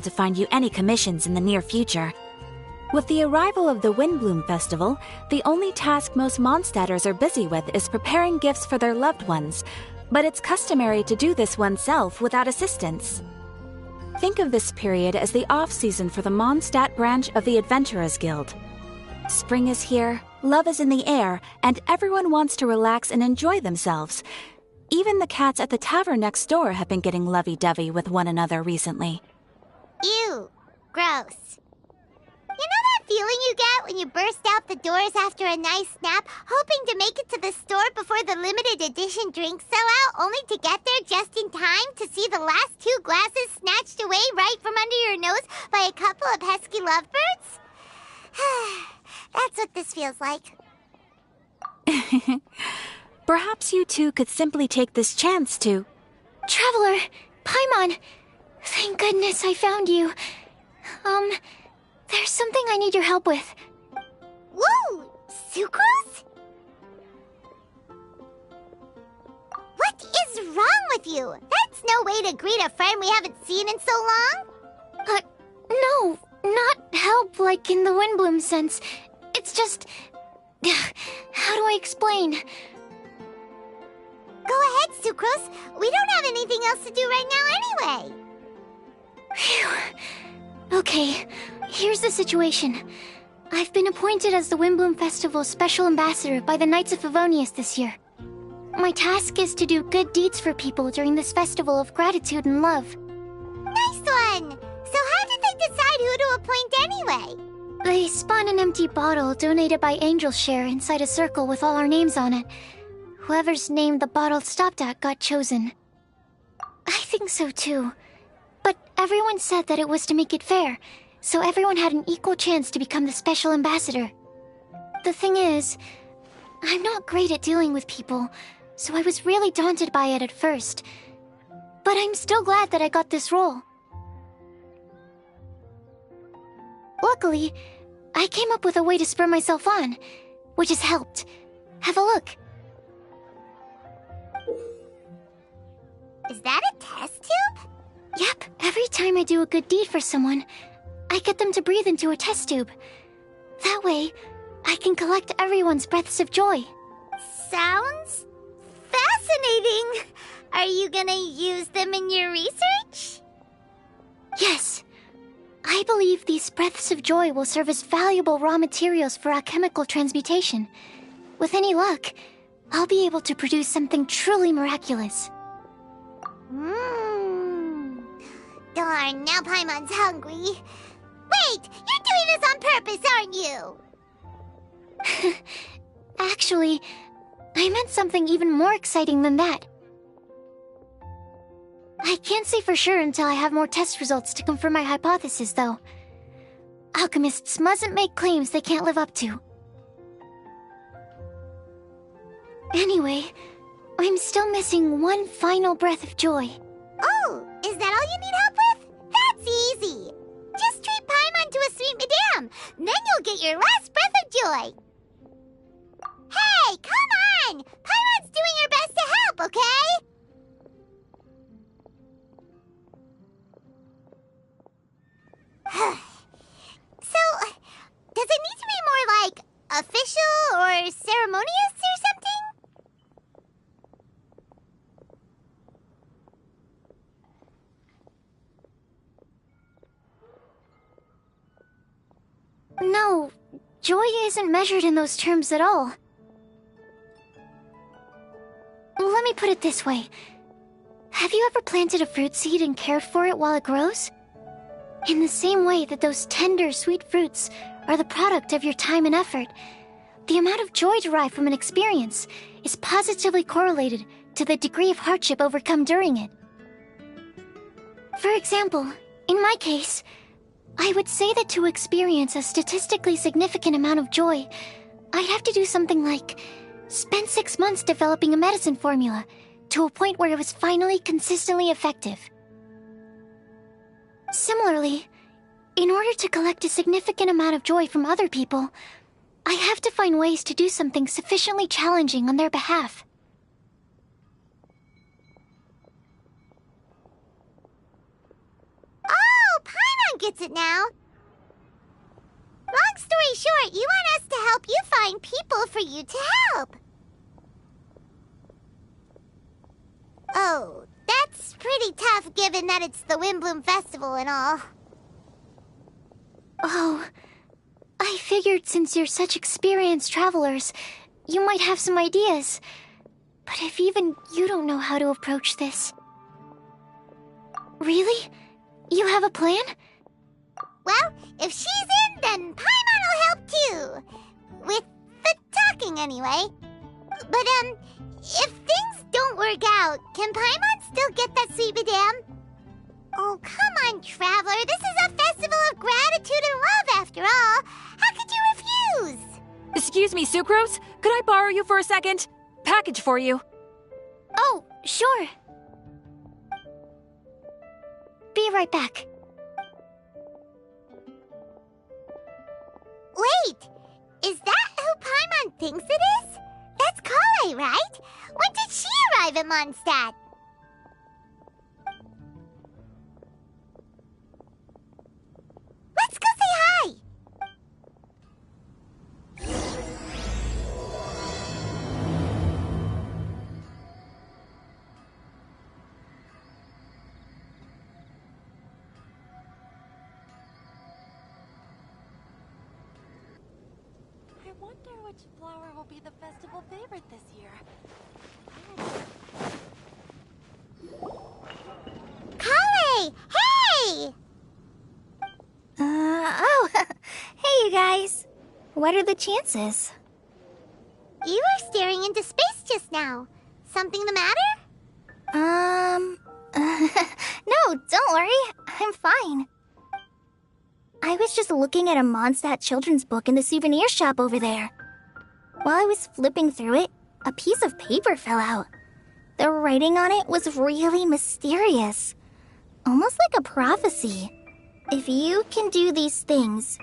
to find you any commissions in the near future. With the arrival of the Windblume Festival, the only task most Mondstadters are busy with is preparing gifts for their loved ones, but it's customary to do this oneself without assistance. Think of this period as the off-season for the Mondstadt branch of the Adventurers Guild. Spring is here, love is in the air, and everyone wants to relax and enjoy themselves. Even the cats at the tavern next door have been getting lovey-dovey with one another recently. Ew. Gross. You know that feeling you get when you burst out the doors after a nice nap, hoping to make it to the store before the limited edition drinks sell out, only to get there just in time to see the last 2 glasses snatched away right from under your nose by a couple of pesky lovebirds? That's what this feels like. Perhaps you two could simply take this chance to... Traveler! Paimon! Thank goodness I found you. There's something I need your help with. Whoa! Sucrose? What is wrong with you? That's no way to greet a friend we haven't seen in so long. No, not help like in the Windblume sense. It's just... How do I explain? Go ahead, Sucrose. We don't have anything else to do right now anyway. Phew. Okay, here's the situation. I've been appointed as the Windblume Festival's special ambassador by the Knights of Favonius this year. My task is to do good deeds for people during this festival of gratitude and love. Nice one! So how did they decide who to appoint anyway? They spun an empty bottle donated by Angel's Share inside a circle with all our names on it. Whoever's name the bottle stopped at got chosen. I think so too. But everyone said that it was to make it fair, so everyone had an equal chance to become the special ambassador. The thing is, I'm not great at dealing with people, so I was really daunted by it at first. But I'm still glad that I got this role. Luckily, I came up with a way to spur myself on, which has helped. Have a look. Is that a test tube? Yep, every time I do a good deed for someone, I get them to breathe into a test tube. That way, I can collect everyone's breaths of joy. Sounds fascinating. Are you gonna use them in your research? Yes. I believe these breaths of joy will serve as valuable raw materials for alchemical transmutation. With any luck, I'll be able to produce something truly miraculous. Darn, now Paimon's hungry. Wait, you're doing this on purpose, aren't you? Actually, I meant something even more exciting than that. I can't say for sure until I have more test results to confirm my hypothesis, though. Alchemists mustn't make claims they can't live up to. Anyway, I'm still missing one final breath of joy. Oh, is that all you need help with? That's easy. Just treat Paimon to a sweet madame. Then you'll get your last breath of joy. Hey, come on! Paimon's doing her best to help, okay? So, does it need to be more like official or ceremonious or something? No, joy isn't measured in those terms at all. Let me put it this way. Have you ever planted a fruit seed and cared for it while it grows? In the same way that those tender, sweet fruits are the product of your time and effort, the amount of joy derived from an experience is positively correlated to the degree of hardship overcome during it. For example, in my case, I would say that to experience a statistically significant amount of joy, I'd have to do something like spend 6 months developing a medicine formula to a point where it was finally consistently effective. Similarly, in order to collect a significant amount of joy from other people, I have to find ways to do something sufficiently challenging on their behalf. Oh, Paimon! gets it now. Long story short, you want us to help you find people for you to help. Oh, that's pretty tough given that it's the Windblume Festival and all. Oh, I figured since you're such experienced travelers, you might have some ideas. But if even you don't know how to approach this... Really? You have a plan? Well, if she's in, then Paimon will help too. With the talking, anyway. But, if things don't work out, can Paimon still get that sweet madame? Oh, come on, Traveler. This is a festival of gratitude and love, after all. How could you refuse? Excuse me, Sucrose? Could I borrow you for a second? Package for you. Oh, sure. Be right back. Wait, is that who Paimon thinks it is? That's Kale, right? When did she arrive at Mondstadt? Let's go say hi! I wonder which flower will be the festival favorite this year. Kale! Hey! Hey you guys. What are the chances? You were staring into space just now. Something the matter? No, don't worry. I'm fine. I was just looking at a Mondstadt children's book in the souvenir shop over there. While I was flipping through it, a piece of paper fell out. The writing on it was really mysterious. Almost like a prophecy. If you can do these things,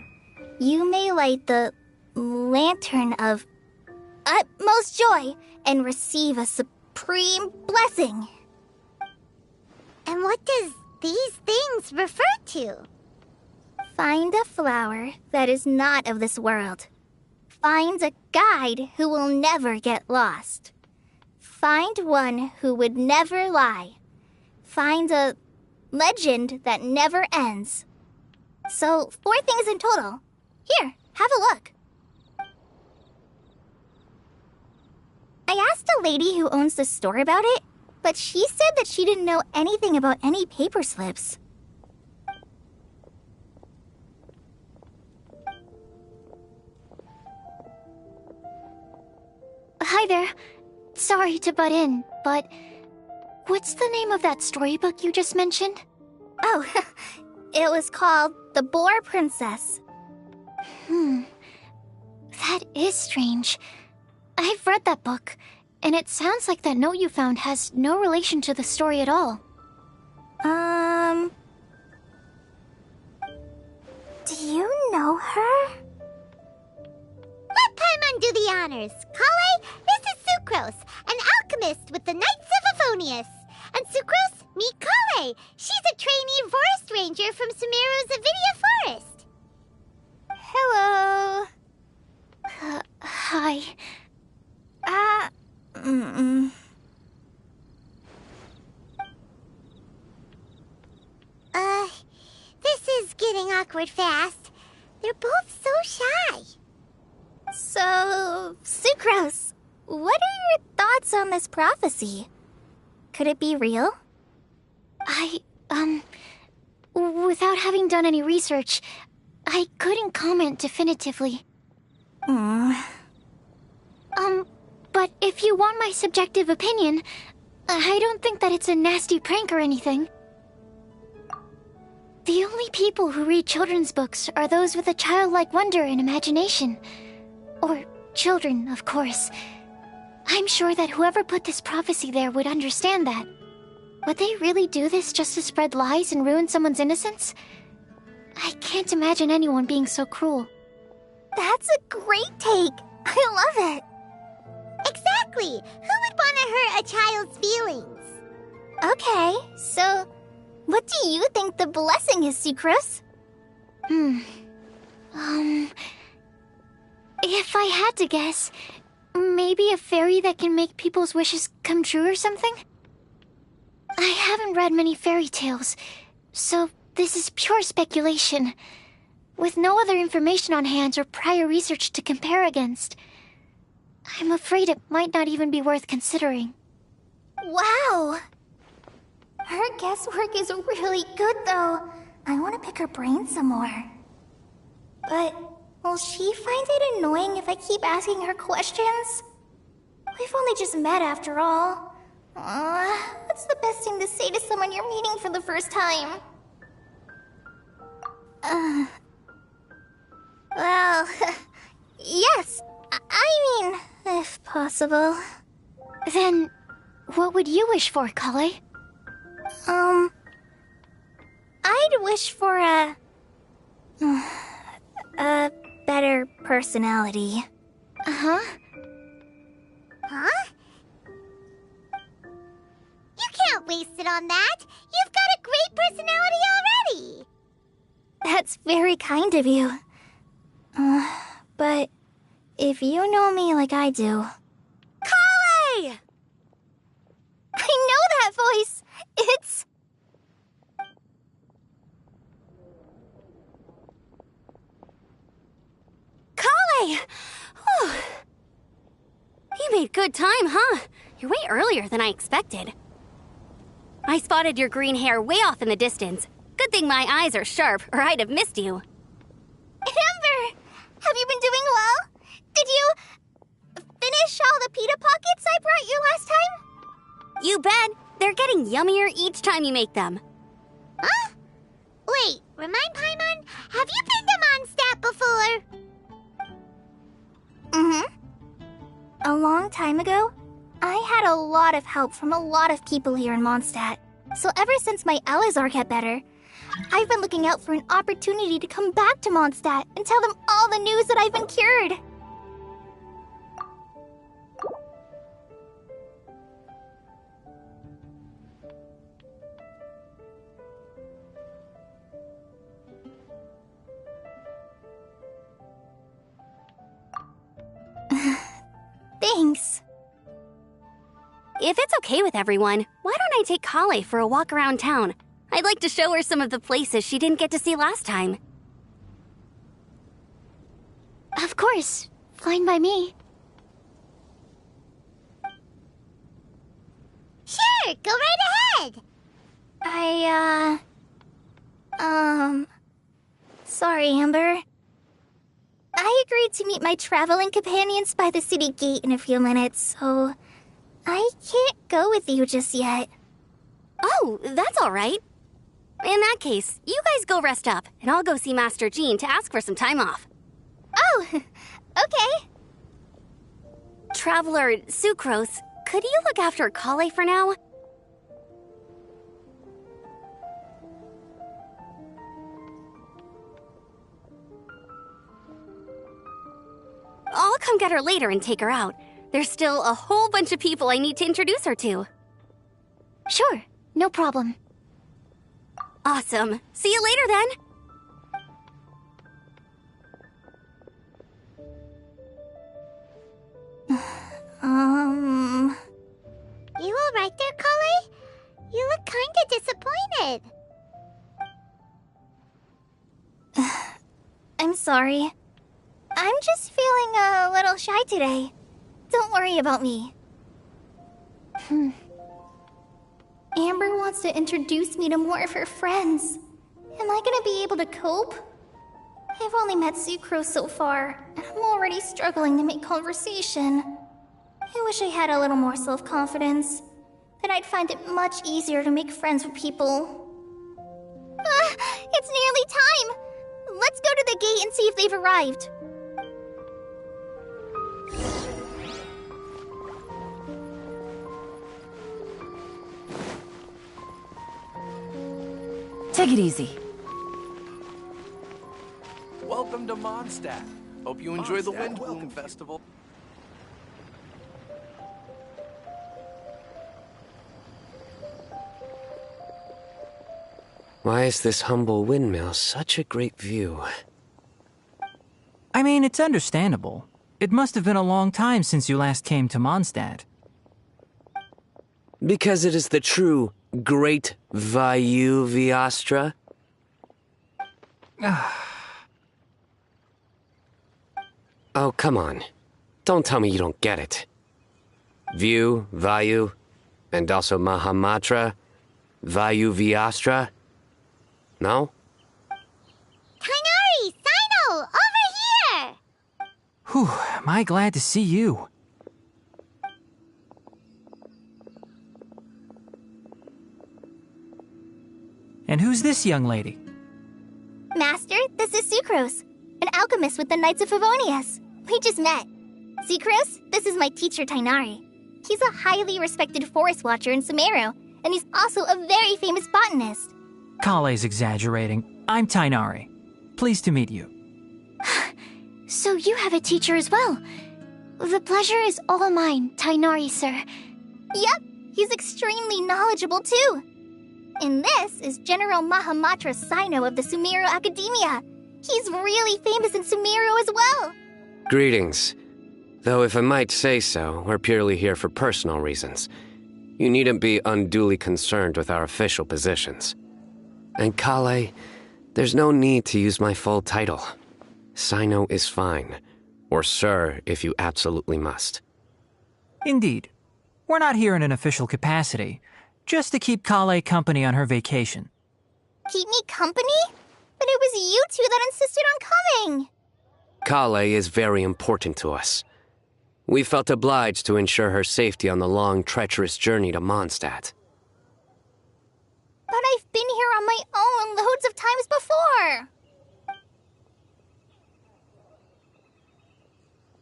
you may light the lantern of utmost joy and receive a supreme blessing. And what does these things refer to? Find a flower that is not of this world. Find a guide who will never get lost. Find one who would never lie. Find a legend that never ends. So, 4 things in total. Here, have a look. I asked a lady who owns the store about it, but she said that she didn't know anything about any paper slips. Hi there. Sorry to butt in, but what's the name of that storybook you just mentioned? Oh, it was called The Boar Princess. That is strange. I've read that book, and it sounds like that note you found has no relation to the story at all. Do you know her? Let Paimon do the honors. Kale, this is Sucrose, an alchemist with the Knights of Aphonius. And Sucrose, meet Kale. She's a trainee forest ranger from Sumeru's Avidia Forest. Hello. Hi. This is getting awkward fast. They're both so shy. So, Sucrose, what are your thoughts on this prophecy? Could it be real? Without having done any research, I couldn't comment definitively. But if you want my subjective opinion, I don't think that it's a nasty prank or anything. The only people who read children's books are those with a childlike wonder and imagination. Or children, of course. I'm sure that whoever put this prophecy there would understand that. Would they really do this just to spread lies and ruin someone's innocence? I can't imagine anyone being so cruel. That's a great take. I love it. Exactly. Who would want to hurt a child's feelings? Okay, so what do you think the blessing is, Sucrose? If I had to guess, maybe a fairy that can make people's wishes come true or something? I haven't read many fairy tales, so this is pure speculation, with no other information on hand or prior research to compare against. I'm afraid it might not even be worth considering. Wow! Her guesswork is really good, though. I want to pick her brain some more. But will she find it annoying if I keep asking her questions? We've only just met after all. What's the best thing to say to someone you're meeting for the first time? Well, yes. I mean, if possible. Then, what would you wish for, Kale? I'd wish for a better personality. Uh-huh. Huh? You can't waste it on that. You've got a great personality already. That's very kind of you. But if you know me like I do... Kale! I know that voice! It's... Kale! Whew. You made good time, huh? You're way earlier than I expected. I spotted your green hair way off in the distance. Good thing my eyes are sharp, or I'd have missed you. Amber! Have you been doing well? Did you finish all the pita pockets I brought you last time? You bet. They're getting yummier each time you make them. Huh? Wait, remind Paimon, have you been to Mondstadt before? A long time ago, I had a lot of help from a lot of people here in Mondstadt. So ever since my Elazar got better, I've been looking out for an opportunity to come back to Mondstadt and tell them all the news that I've been cured. Thanks. If it's okay with everyone, why don't I take Kale for a walk around town? I'd like to show her some of the places she didn't get to see last time. Of course. Fine by me. Sure, go right ahead. Sorry, Amber. I agreed to meet my traveling companions by the city gate in a few minutes, so I can't go with you just yet. Oh, that's all right. In that case, you guys go rest up, and I'll go see Master Jean to ask for some time off. Oh, okay. Traveler Sucrose, could you look after Kale for now? I'll come get her later and take her out. There's still a whole bunch of people I need to introduce her to. Sure, no problem. Awesome. See you later then. You all right there, Kale? You look kinda disappointed. I'm sorry. I'm just feeling a little shy today. Don't worry about me. Amber wants to introduce me to more of her friends. Am I gonna be able to cope? I've only met Sucrose so far, and I'm already struggling to make conversation. I wish I had a little more self-confidence. Then I'd find it much easier to make friends with people. It's nearly time! Let's go to the gate and see if they've arrived. Take it easy. Welcome to Mondstadt. Hope you enjoy the Windblume Festival. Why is this humble windmill such a great view? I mean, it's understandable. It must have been a long time since you last came to Mondstadt. Because it is the true Great Vayu Viastra? Oh, come on. Don't tell me you don't get it. View, Vayu, and also Mahamatra, Vayu Viastra? No? Kainari! Sino! Over here! Whew, am I glad to see you. And who's this young lady? Master, this is Sucrose, an alchemist with the Knights of Favonius. We just met. Sucrose, this is my teacher, Tainari. He's a highly respected forest watcher in Sumeru, and he's also a very famous botanist. Kale's exaggerating. I'm Tainari. Pleased to meet you. So you have a teacher as well. The pleasure is all mine, Tainari, sir. Yep, he's extremely knowledgeable too. And this is General Mahamatra Sino of the Sumeru Academia. He's really famous in Sumeru as well. Greetings. Though if I might say so, we're purely here for personal reasons. You needn't be unduly concerned with our official positions. And Kale, there's no need to use my full title. Sino is fine. Or sir, if you absolutely must. Indeed. We're not here in an official capacity, just to keep Kale company on her vacation. Keep me company? But it was you two that insisted on coming. Kale is very important to us. We felt obliged to ensure her safety on the long, treacherous journey to Mondstadt. But I've been here on my own loads of times before.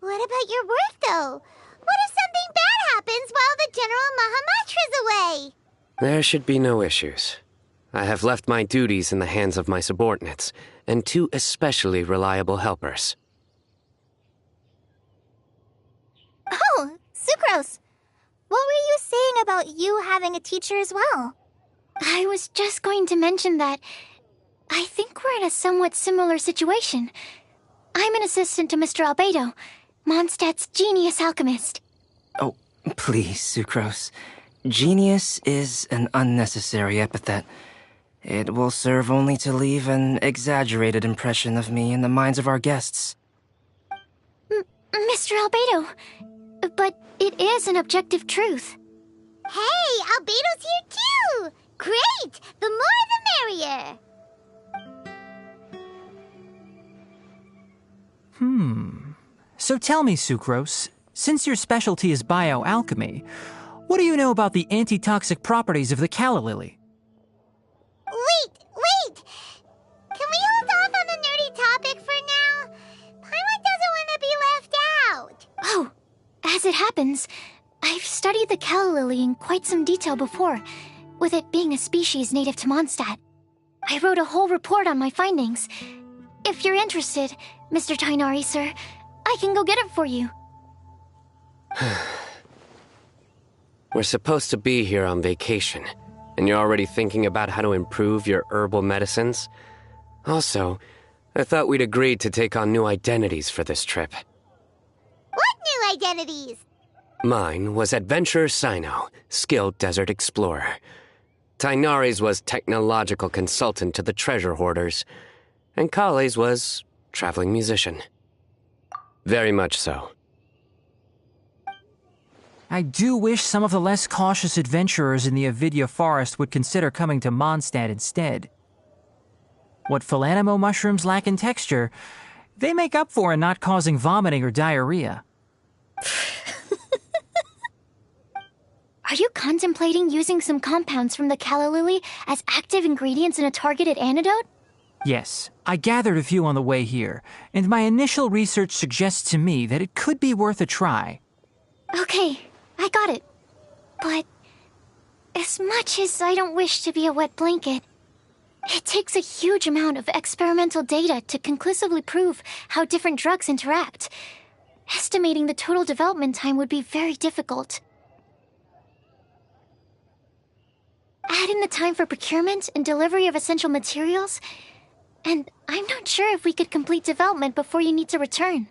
What about your work, though? What if something bad happens while the General Mahamatra's away? There should be no issues. I have left my duties in the hands of my subordinates, and 2 especially reliable helpers. Oh, Sucrose. What were you saying about you having a teacher as well? I was just going to mention that I think we're in a somewhat similar situation. I'm an assistant to Mr. Albedo, Mondstadt's genius alchemist. Oh, please, Sucrose. Genius is an unnecessary epithet. It will serve only to leave an exaggerated impression of me in the minds of our guests. Mr. Albedo, but it is an objective truth. Hey, Albedo's here too! Great! The more the merrier! So tell me, Sucrose, since your specialty is bioalchemy, what do you know about the antitoxic properties of the calla lily? Wait! Can we hold off on the nerdy topic for now? Paimon doesn't want to be left out. Oh, as it happens, I've studied the calla lily in quite some detail before, with it being a species native to Mondstadt. I wrote a whole report on my findings. If you're interested, Mr. Tainari, sir, I can go get it for you. We're supposed to be here on vacation, and you're already thinking about how to improve your herbal medicines? Also, I thought we'd agreed to take on new identities for this trip. What new identities? Mine was Adventurer Sino, skilled desert explorer. Tainari's was technological consultant to the treasure hoarders, and Kale's was traveling musician. Very much so. I do wish some of the less cautious adventurers in the Avidya forest would consider coming to Mondstadt instead. What Philanimo mushrooms lack in texture, they make up for in not causing vomiting or diarrhea. Are you contemplating using some compounds from the calla lily as active ingredients in a targeted antidote? Yes, I gathered a few on the way here, and my initial research suggests to me that it could be worth a try. Okay, I got it. But as much as I don't wish to be a wet blanket, it takes a huge amount of experimental data to conclusively prove how different drugs interact. Estimating the total development time would be very difficult. add in the time for procurement and delivery of essential materials, and I'm not sure if we could complete development before you need to return.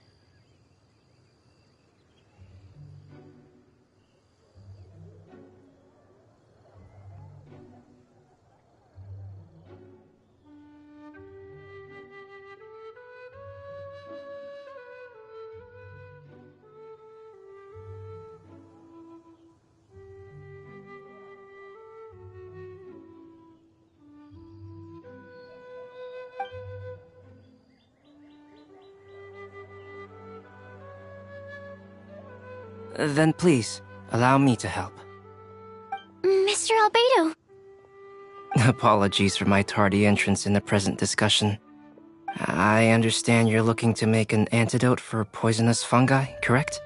Then please, allow me to help. Mr. Albedo! Apologies for my tardy entrance in the present discussion. I understand you're looking to make an antidote for poisonous fungi, correct?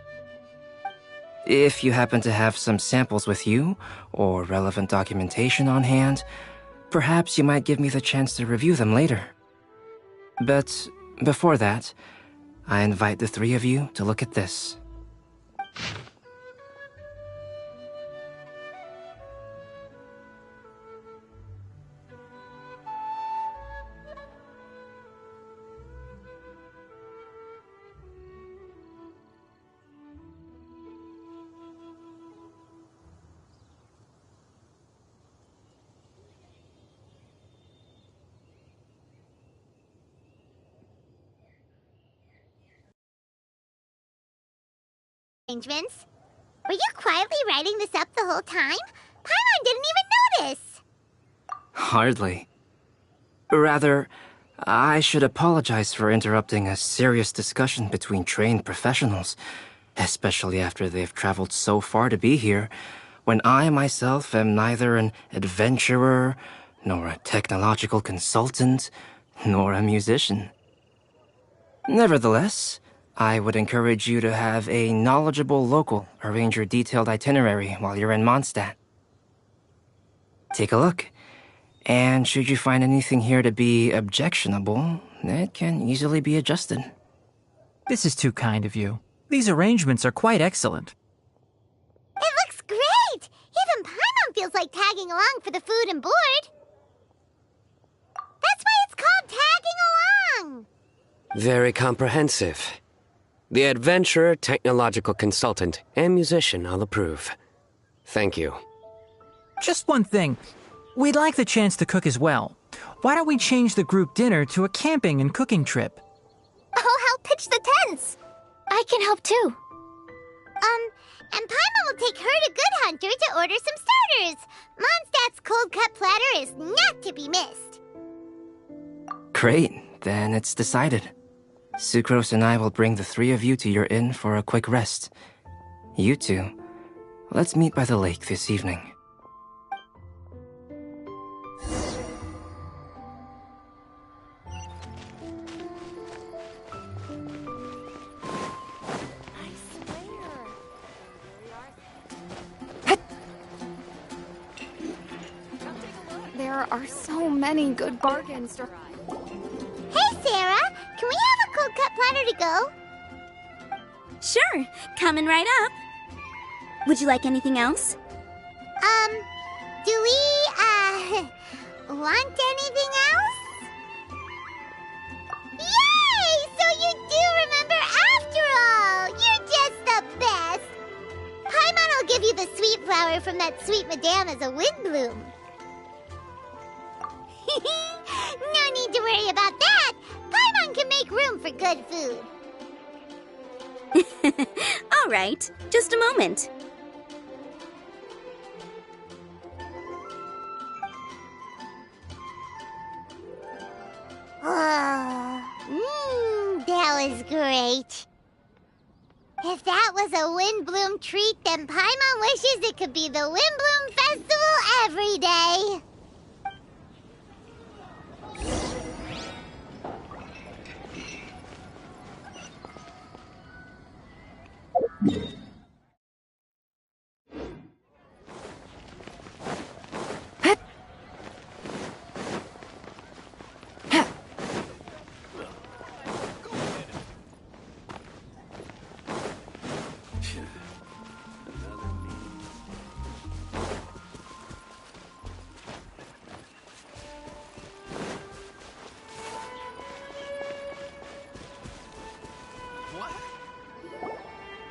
If you happen to have some samples with you, or relevant documentation on hand, perhaps you might give me the chance to review them later. But before that, I invite the three of you to look at this. Arrangements? Were you quietly writing this up the whole time? Paimon didn't even notice! Hardly. Rather, I should apologize for interrupting a serious discussion between trained professionals, especially after they've traveled so far to be here, when I myself am neither an adventurer, nor a technological consultant, nor a musician. Nevertheless, I would encourage you to have a knowledgeable local arrange your detailed itinerary while you're in Mondstadt. Take a look, and should you find anything here to be objectionable, it can easily be adjusted. This is too kind of you. These arrangements are quite excellent. It looks great! Even Paimon feels like tagging along for the food and board. That's why it's called tagging along! Very comprehensive. The adventurer, technological consultant, and musician all approve. Thank you. Just one thing. We'd like the chance to cook as well. Why don't we change the group dinner to a camping and cooking trip? I'll help pitch the tents. I can help too. And Paimon will take her to Good Hunter to order some starters. Mondstadt's cold cut platter is not to be missed. Great, then it's decided. Sucrose and I will bring the three of you to your inn for a quick rest. You two, let's meet by the lake this evening. There are so many good bargains. Hey, Sarah! Can we have a cold cut platter to go? Sure, coming right up. Would you like anything else? Do we, want anything else? Yay! So you do remember after all! You're just the best! Paimon will give you the sweet flower from that sweet madame as a Windblume. No need to worry about that! Paimon can make room for good food. All right, just a moment. That was great. If that was a Windblume treat, then Paimon wishes it could be the Windblume Festival every day.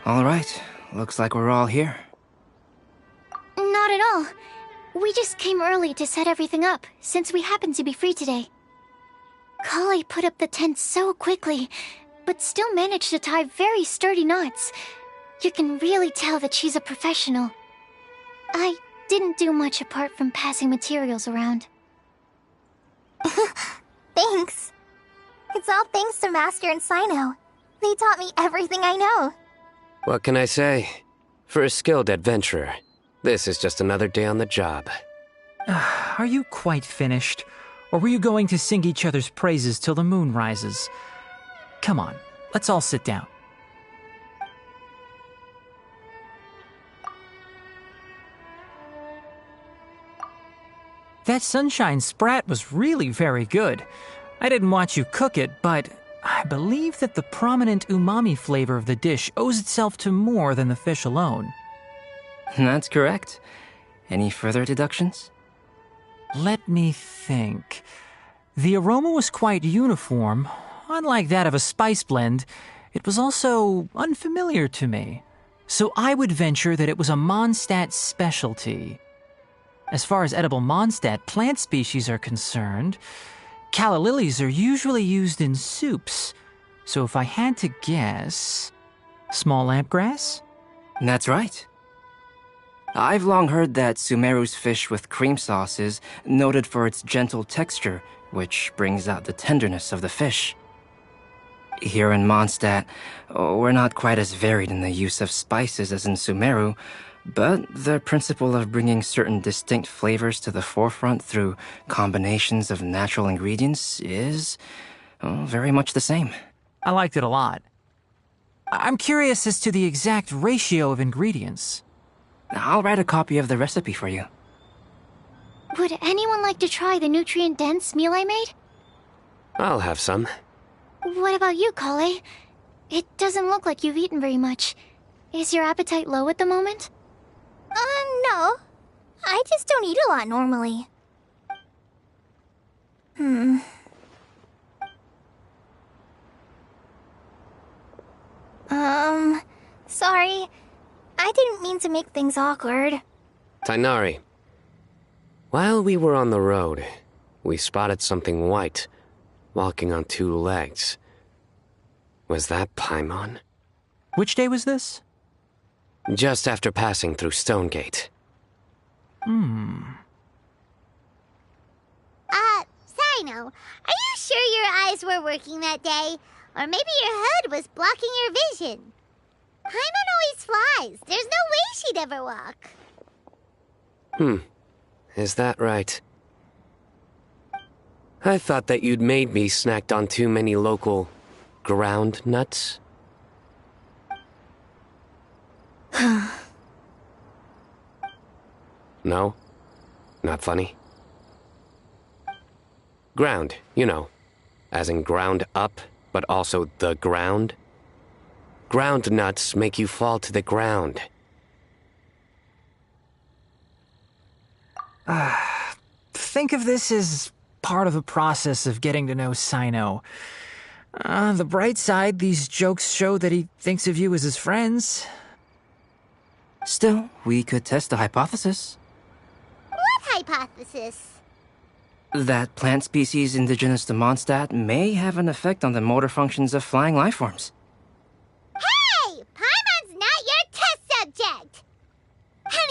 All right, looks like we're all here. Not at all. We just came early to set everything up, since we happen to be free today. Kale put up the tent so quickly, but still managed to tie very sturdy knots. You can really tell that she's a professional. I didn't do much apart from passing materials around. Thanks. It's all thanks to Master and Sino. They taught me everything I know. What can I say? For a skilled adventurer, this is just another day on the job. Are you quite finished? Or were you going to sing each other's praises till the moon rises? Come on, let's all sit down. That sunshine sprat was really very good. I didn't watch you cook it, but I believe that the prominent umami flavor of the dish owes itself to more than the fish alone. That's correct. Any further deductions? Let me think. The aroma was quite uniform. Unlike that of a spice blend, it was also unfamiliar to me. So I would venture that it was a Mondstadt specialty. As far as edible Mondstadt plant species are concerned, calla lilies are usually used in soups. So if I had to guess, small lampgrass? That's right. I've long heard that Sumeru's fish with cream sauce is noted for its gentle texture, which brings out the tenderness of the fish. Here in Mondstadt, we're not quite as varied in the use of spices as in Sumeru, but the principle of bringing certain distinct flavors to the forefront through combinations of natural ingredients is very much the same. I liked it a lot. I'm curious as to the exact ratio of ingredients. I'll write a copy of the recipe for you. Would anyone like to try the nutrient-dense meal I made? I'll have some. What about you, Kale? It doesn't look like you've eaten very much. Is your appetite low at the moment? No. I just don't eat a lot normally. Sorry. I didn't mean to make things awkward. Tainari, while we were on the road, we spotted something white, walking on two legs. Was that Paimon? Which day was this? Just after passing through Stonegate. Sino, are you sure your eyes were working that day? Or maybe your hood was blocking your vision? Paimon always flies. There's no way she'd ever walk. Is that right? I thought that you'd made me snacked on too many local ground nuts. No? Not funny? Ground, you know. As in ground up, but also the ground. Ground nuts make you fall to the ground. Think of this as part of the process of getting to know Sino. On the bright side, these jokes show that he thinks of you as his friends. Still, we could test the hypothesis. What hypothesis? That plant species indigenous to Mondstadt may have an effect on the motor functions of flying lifeforms. Hey! Paimon's not your test subject!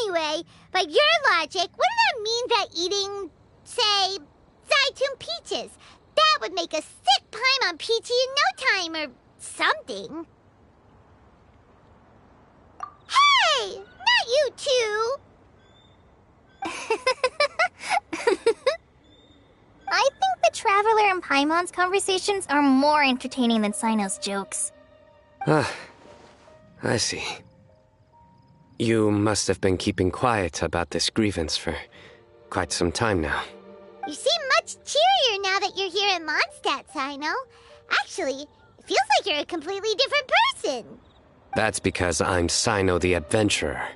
Anyway, by your logic, wouldn't that mean that eating, say, Zaitun peaches, that would make a sick Paimon peachy in no time or something? Hey! Not you too! I think the Traveler and Paimon's conversations are more entertaining than Sino's jokes. I see. You must have been keeping quiet about this grievance for quite some time now. You seem much cheerier now that you're here in Mondstadt, Sino. Actually, it feels like you're a completely different person. That's because I'm Sino the Adventurer.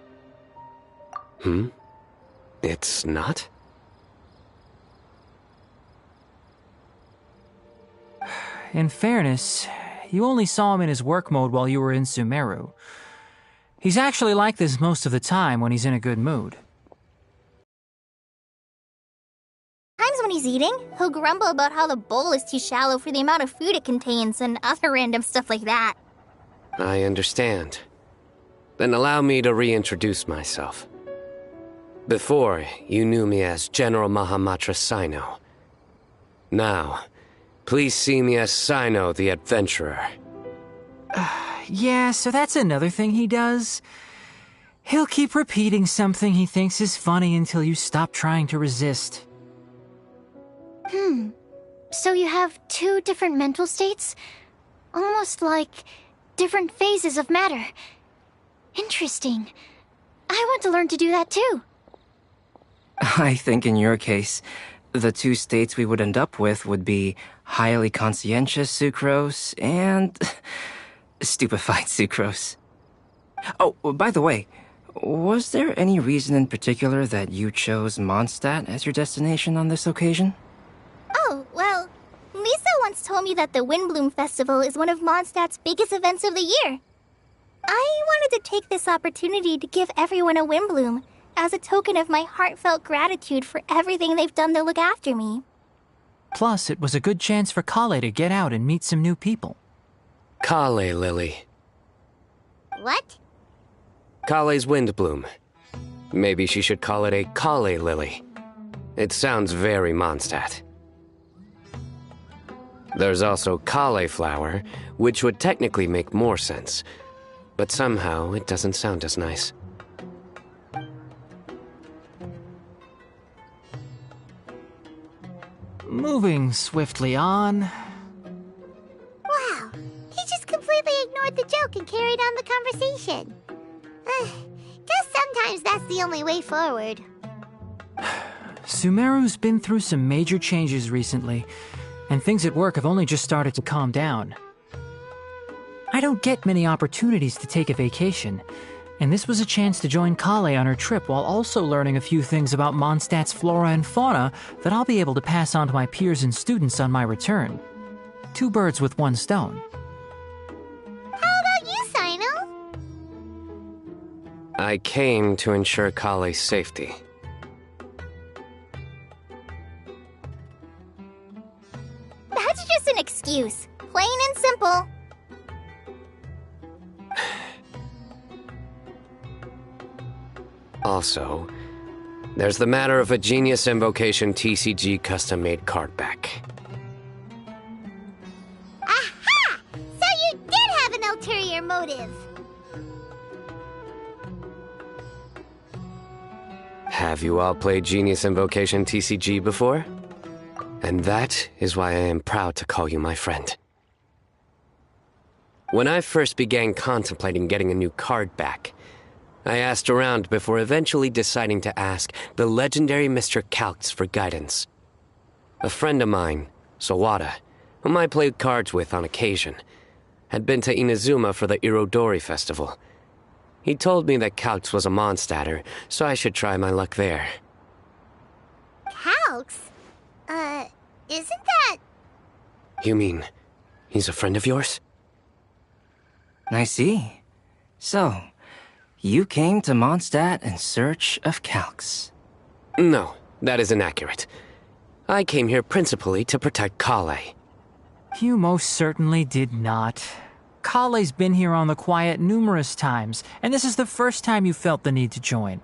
It's not? In fairness, you only saw him in his work mode while you were in Sumeru. He's actually like this most of the time when he's in a good mood. Times when he's eating, he'll grumble about how the bowl is too shallow for the amount of food it contains and other random stuff like that. I understand. Then allow me to reintroduce myself. Before, you knew me as General Mahamatra Sino. Now, please see me as Sino the Adventurer. Yeah, so that's another thing he does. He'll keep repeating something he thinks is funny until you stop trying to resist. So you have two different mental states? Almost like different phases of matter. Interesting. I want to learn to do that too. I think in your case, the two states we would end up with would be highly conscientious sucrose and stupefied sucrose. Oh, by the way, was there any reason in particular that you chose Mondstadt as your destination on this occasion? Oh, well, Lisa once told me that the Windblume Festival is one of Mondstadt's biggest events of the year. I wanted to take this opportunity to give everyone a Windblume as a token of my heartfelt gratitude for everything they've done to look after me. Plus, it was a good chance for Kale to get out and meet some new people. Kale Lily. What? Kale's Windblume. Maybe she should call it a Kale Lily. It sounds very Mondstadt. There's also cauliflower, which would technically make more sense, but somehow it doesn't sound as nice. Moving swiftly on. Wow, he just completely ignored the joke and carried on the conversation. Guess sometimes that's the only way forward. Sumeru's been through some major changes recently, and things at work have only just started to calm down. I don't get many opportunities to take a vacation, and this was a chance to join Kale on her trip while also learning a few things about Mondstadt's flora and fauna that I'll be able to pass on to my peers and students on my return. Two birds with one stone. How about you, Sino? I came to ensure Kale's safety. That's just an excuse. Plain and simple. Also, there's the matter of a Genius Invocation TCG custom-made card back. Aha! So you did have an ulterior motive. Have you all played Genius Invocation TCG before? And that is why I am proud to call you my friend. When I first began contemplating getting a new card back, I asked around before eventually deciding to ask the legendary Mr. Calx for guidance. A friend of mine, Sawada, whom I played cards with on occasion, had been to Inazuma for the Irodori festival. He told me that Calx was a Mondstadter, so I should try my luck there. Calx? Isn't that... You mean, he's a friend of yours? I see. So, you came to Mondstadt in search of Calx. No, that is inaccurate. I came here principally to protect Kale. You most certainly did not. Kale's been here on the quiet numerous times, and this is the first time you felt the need to join.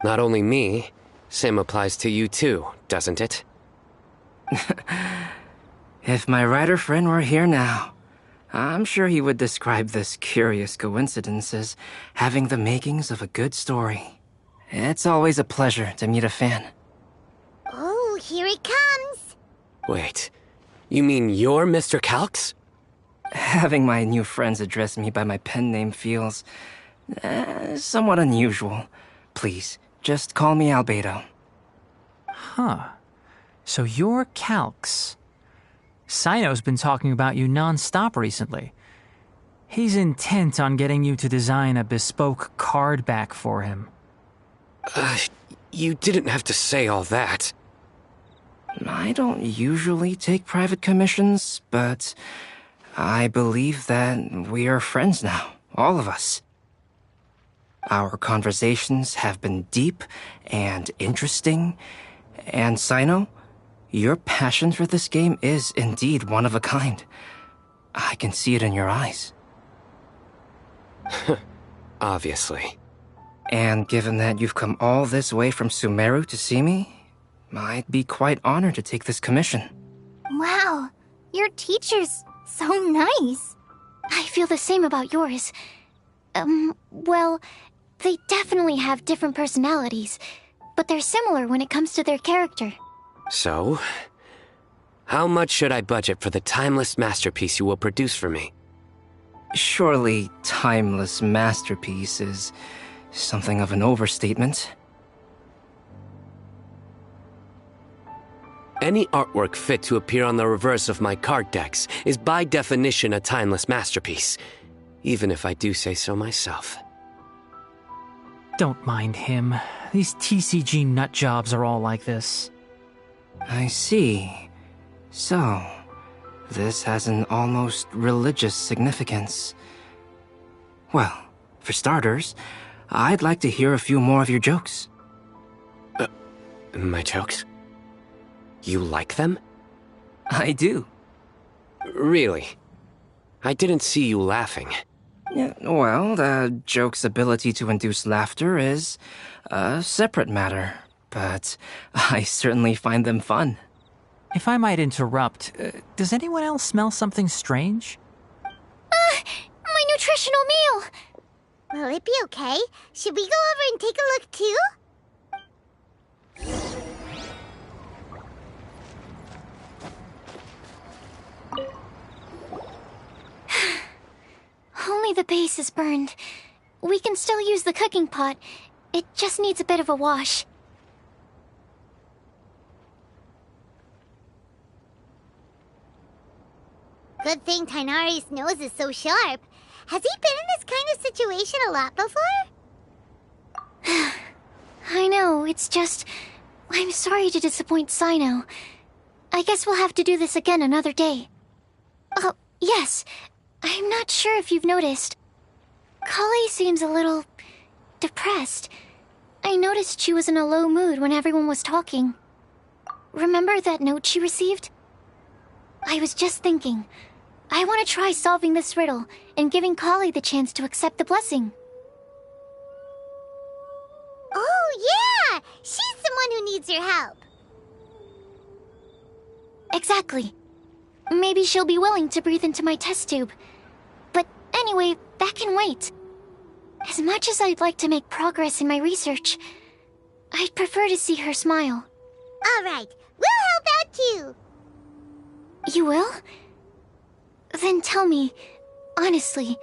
Not only me, same applies to you too, doesn't it? If my writer friend were here now, I'm sure he would describe this curious coincidence as having the makings of a good story. It's always a pleasure to meet a fan. Oh, here he comes. Wait, you mean you're Mr. Calx? Having my new friends address me by my pen name feels somewhat unusual. Please, just call me Albedo. Huh. So you're Calx. Sino's been talking about you non-stop recently. He's intent on getting you to design a bespoke card back for him. You didn't have to say all that. I don't usually take private commissions, but I believe that we are friends now, all of us. Our conversations have been deep and interesting, and Sino, your passion for this game is indeed one of a kind. I can see it in your eyes. Obviously. And given that you've come all this way from Sumeru to see me, I'd be quite honored to take this commission. Wow, your teacher's so nice. I feel the same about yours. Well, they definitely have different personalities, but they're similar when it comes to their character. So, how much should I budget for the timeless masterpiece you will produce for me? Surely, timeless masterpiece is something of an overstatement. Any artwork fit to appear on the reverse of my card decks is by definition a timeless masterpiece, even if I do say so myself. Don't mind him. These TCG nut jobs are all like this. I see. So, this has an almost religious significance. Well, for starters, I'd like to hear a few more of your jokes. My jokes? You like them? I do. Really? I didn't see you laughing. Yeah, well, the joke's ability to induce laughter is a separate matter, but I certainly find them fun. If I might interrupt, does anyone else smell something strange? My nutritional meal! Will it be okay? Should we go over and take a look too? Only the base is burned. We can still use the cooking pot. It just needs a bit of a wash. Good thing Tainari's nose is so sharp. Has he been in this kind of situation a lot before? I know, it's just... I'm sorry to disappoint Sino. I guess we'll have to do this again another day. Oh, yes. I'm not sure if you've noticed. Kale seems a little... depressed. I noticed she was in a low mood when everyone was talking. Remember that note she received? I was just thinking... I want to try solving this riddle and giving Kale the chance to accept the blessing. Oh, yeah! She's someone who needs your help. Exactly. Maybe she'll be willing to breathe into my test tube. But anyway, that can wait. As much as I'd like to make progress in my research, I'd prefer to see her smile. All right, we'll help out too. You will? Then tell me, honestly,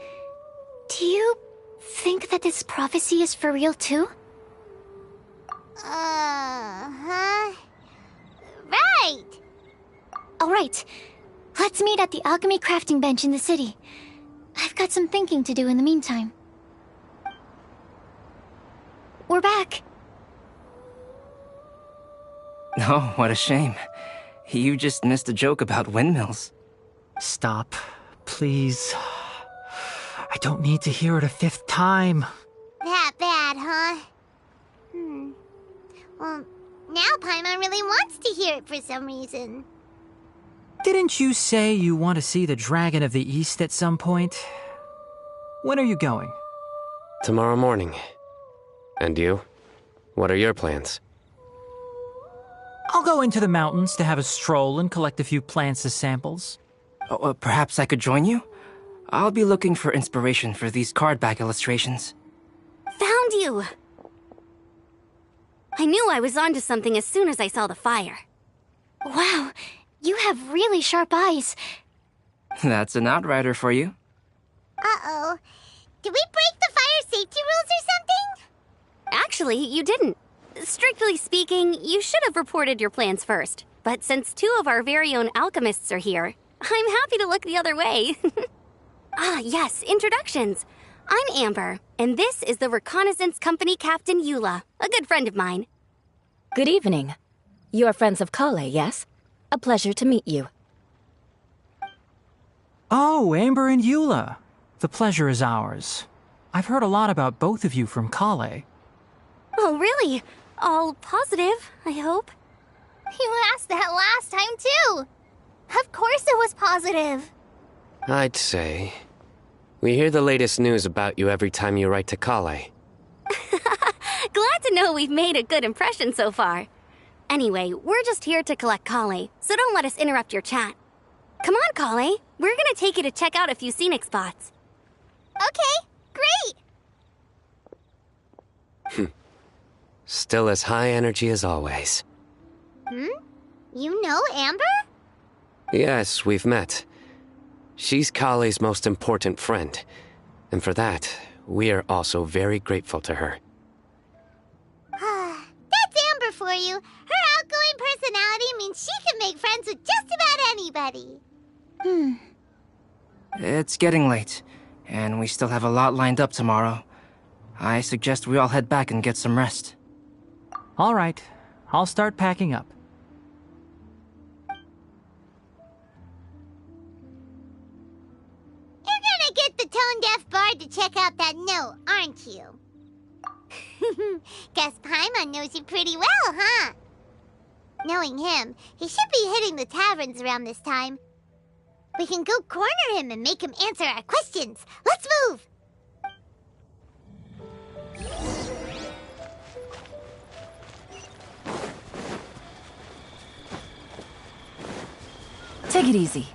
do you think that this prophecy is for real too? Right. Alright, let's meet at the alchemy crafting bench in the city. I've got some thinking to do in the meantime. We're back. Oh, what a shame. You just missed a joke about windmills. Stop, please. I don't need to hear it a fifth time. That bad, huh? Well, now Paimon really wants to hear it for some reason. Didn't you say you want to see the Dragon of the East at some point? When are you going? Tomorrow morning. And you? What are your plans? I'll go into the mountains to have a stroll and collect a few plants as samples. Oh, perhaps I could join you? I'll be looking for inspiration for these card back illustrations. Found you! I knew I was onto something as soon as I saw the fire. Wow, you have really sharp eyes. That's an outrider for you. Uh-oh. Did we break the fire safety rules or something? Actually, you didn't. Strictly speaking, you should have reported your plans first. But since two of our very own alchemists are here, I'm happy to look the other way. Yes, introductions. I'm Amber, and this is the Reconnaissance Company Captain Eula, a good friend of mine. Good evening. You are friends of Kale, yes? A pleasure to meet you. Oh, Amber and Eula. The pleasure is ours. I've heard a lot about both of you from Kale. Oh, really? All positive, I hope. You asked that last time, too. Of course it was positive. I'd say. We hear the latest news about you every time you write to Kale. Glad to know we've made a good impression so far. Anyway, we're just here to collect Kale, so don't let us interrupt your chat. Come on, Kale. We're gonna take you to check out a few scenic spots. Okay, great. Still as high energy as always. You know Amber? Yes, we've met. She's Kale's most important friend. And for that, we are also very grateful to her. That's Amber for you. Her outgoing personality means she can make friends with just about anybody. It's getting late, and we still have a lot lined up tomorrow. I suggest we all head back and get some rest. All right, I'll start packing up. You're gonna get the tone-deaf bard to check out that note, aren't you? Guess Paimon knows you pretty well, huh? Knowing him, he should be hitting the taverns around this time. We can go corner him and make him answer our questions. Let's move! Take it easy.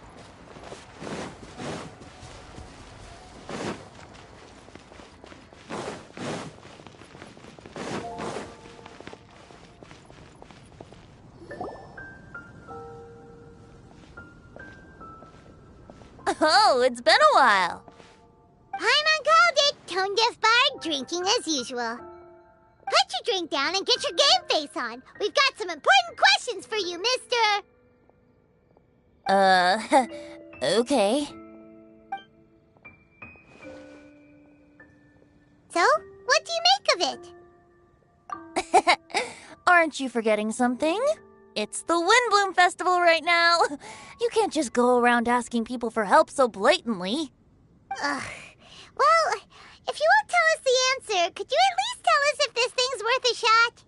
Oh, it's been a while. Paimon called it. Tone-deaf bard drinking as usual. Put your drink down and get your game face on. We've got some important questions for you, mister. Okay. So, what do you make of it? Aren't you forgetting something? It's the Windblume Festival right now. You can't just go around asking people for help so blatantly. Well, if you won't tell us the answer, could you at least tell us if this thing's worth a shot?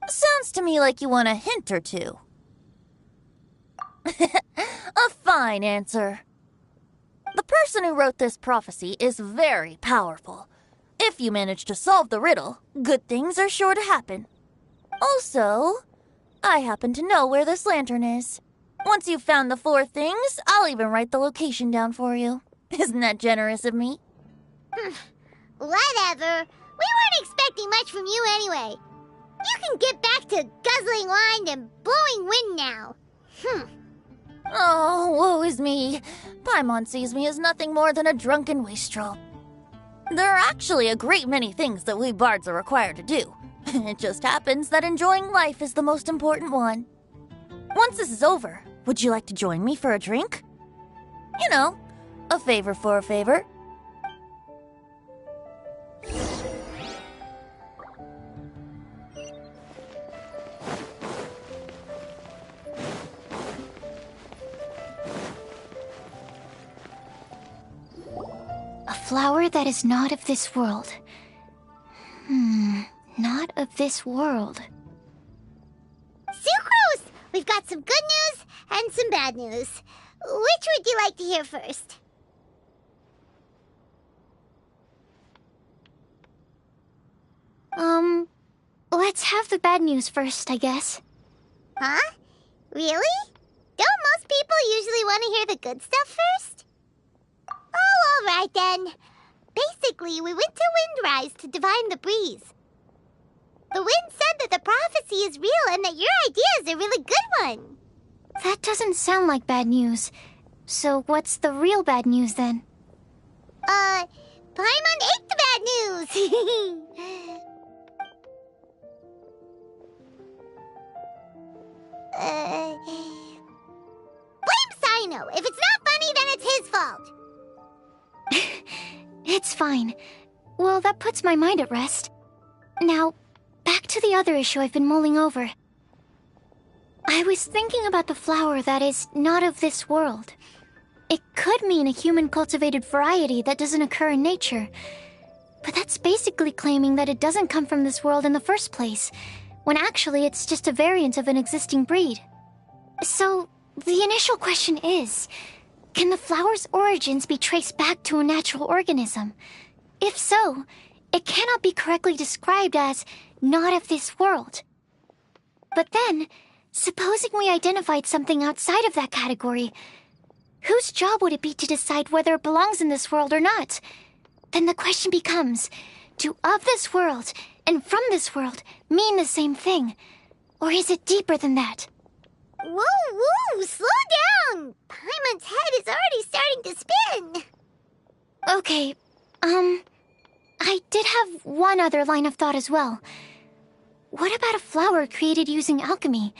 Sounds to me like you want a hint or two. A fine answer. The person who wrote this prophecy is very powerful. If you manage to solve the riddle, good things are sure to happen. Also, I happen to know where this lantern is. Once you've found the 4 things, I'll even write the location down for you. Isn't that generous of me? Whatever. We weren't expecting much from you anyway. You can get back to guzzling wine and blowing wind now. Oh, woe is me. Paimon sees me as nothing more than a drunken wastrel. There are actually a great many things that we bards are required to do. It just happens that enjoying life is the most important one. Once this is over, would you like to join me for a drink? You know, a favor for a favor. A flower that is not of this world. Not of this world. Sucrose! We've got some good news and some bad news. Which would you like to hear first? Let's have the bad news first, I guess. Huh? Really? Don't most people usually want to hear the good stuff first? Oh, all right then. Basically, we went to Windrise to divine the breeze. The wind said that the prophecy is real and that your idea is a really good one. That doesn't sound like bad news. So what's the real bad news then? Paimon ate the bad news! Blame Sino. If it's not funny, then it's his fault. It's fine. Well, that puts my mind at rest. Now, back to the other issue I've been mulling over. I was thinking about the flower that is not of this world. It could mean a human-cultivated variety that doesn't occur in nature. But that's basically claiming that it doesn't come from this world in the first place, when actually it's just a variant of an existing breed. So, the initial question is, can the flower's origins be traced back to a natural organism? If so, it cannot be correctly described as not of this world. But then, supposing we identified something outside of that category, whose job would it be to decide whether it belongs in this world or not? Then the question becomes, do of this world and from this world mean the same thing? Or is it deeper than that? Whoa, slow down! Paimon's head is already starting to spin. Okay, I did have one other line of thought as well. What about a flower created using alchemy?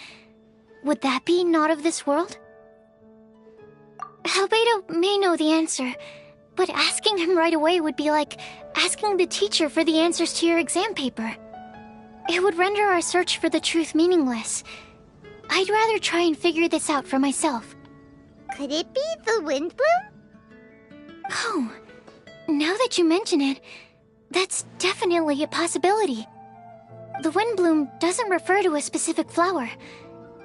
Would that be not of this world? Albedo may know the answer, but asking him right away would be like asking the teacher for the answers to your exam paper. It would render our search for the truth meaningless. I'd rather try and figure this out for myself. Could it be the Windblume? Oh, now that you mention it, that's definitely a possibility. The Windblume doesn't refer to a specific flower.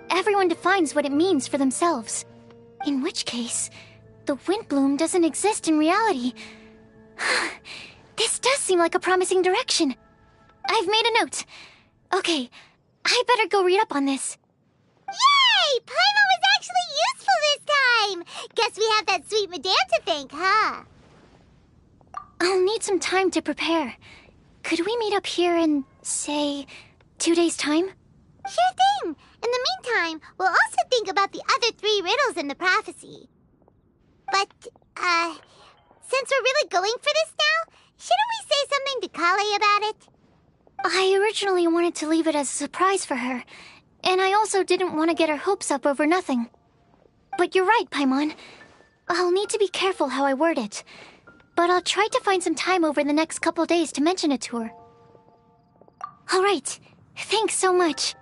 Everyone defines what it means for themselves. In which case, the Windblume doesn't exist in reality. This does seem like a promising direction. I've made a note. Okay, I better go read up on this. Yay! Paimon was actually useful this time! Guess we have that sweet madame to thank, huh? I'll need some time to prepare. Could we meet up here in, say, 2 days' time? Sure thing! In the meantime, we'll also think about the other 3 riddles in the prophecy. But, since we're really going for this now, shouldn't we say something to Kale about it? I originally wanted to leave it as a surprise for her, and I also didn't want to get her hopes up over nothing. But you're right, Paimon. I'll need to be careful how I word it. But I'll try to find some time over the next couple days to mention it to her. All right. Thanks so much.